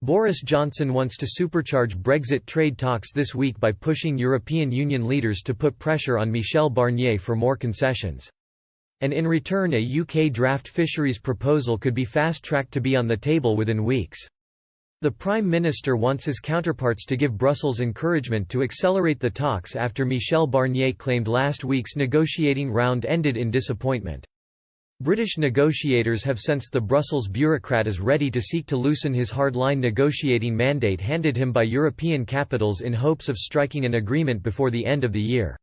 Boris Johnson wants to supercharge Brexit trade talks this week by pushing European Union leaders to put pressure on Michel Barnier for more concessions. And in return, a UK draft fisheries proposal could be fast-tracked to be on the table within weeks. The Prime Minister wants his counterparts to give Brussels encouragement to accelerate the talks after Michel Barnier claimed last week's negotiating round ended in disappointment. British negotiators have sensed the Brussels bureaucrat is ready to seek to loosen his hardline negotiating mandate handed him by European capitals in hopes of striking an agreement before the end of the year.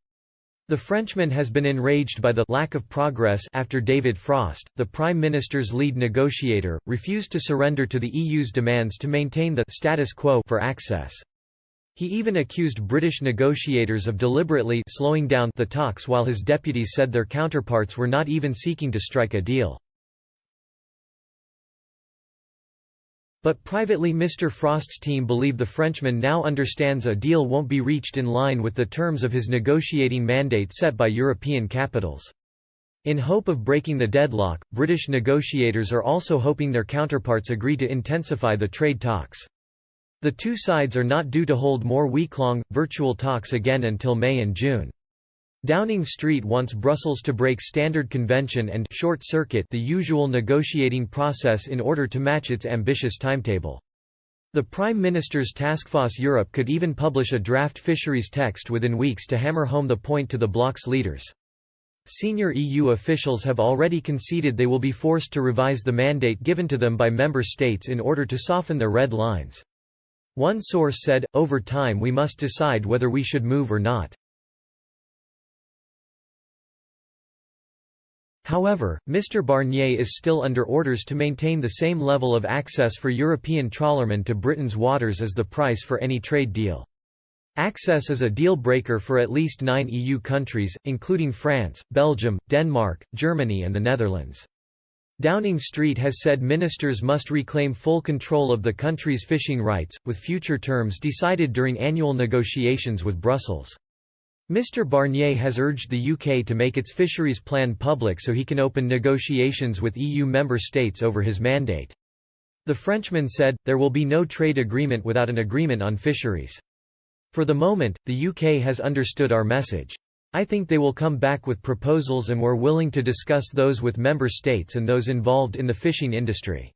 The Frenchman has been enraged by the lack of progress after David Frost, the Prime Minister's lead negotiator, refused to surrender to the EU's demands to maintain the status quo for access. He even accused British negotiators of deliberately slowing down the talks while his deputies said their counterparts were not even seeking to strike a deal. But privately Mr. Frost's team believe the Frenchman now understands a deal won't be reached in line with the terms of his negotiating mandate set by European capitals. In hope of breaking the deadlock, British negotiators are also hoping their counterparts agree to intensify the trade talks. The two sides are not due to hold more week-long, virtual talks again until May and June. Downing Street wants Brussels to break standard convention and short-circuit the usual negotiating process in order to match its ambitious timetable. The Prime Minister's Taskforce Europe could even publish a draft fisheries text within weeks to hammer home the point to the bloc's leaders. Senior EU officials have already conceded they will be forced to revise the mandate given to them by member states in order to soften their red lines. One source said, "Over time we must decide whether we should move or not." However, Mr. Barnier is still under orders to maintain the same level of access for European trawlermen to Britain's waters as the price for any trade deal. Access is a deal-breaker for at least 9 EU countries, including France, Belgium, Denmark, Germany and the Netherlands. Downing Street has said ministers must reclaim full control of the country's fishing rights, with future terms decided during annual negotiations with Brussels. Mr. Barnier has urged the UK to make its fisheries plan public so he can open negotiations with EU member states over his mandate. The Frenchman said, "There will be no trade agreement without an agreement on fisheries. For the moment, the UK has understood our message. I think they will come back with proposals and we're willing to discuss those with member states and those involved in the fishing industry."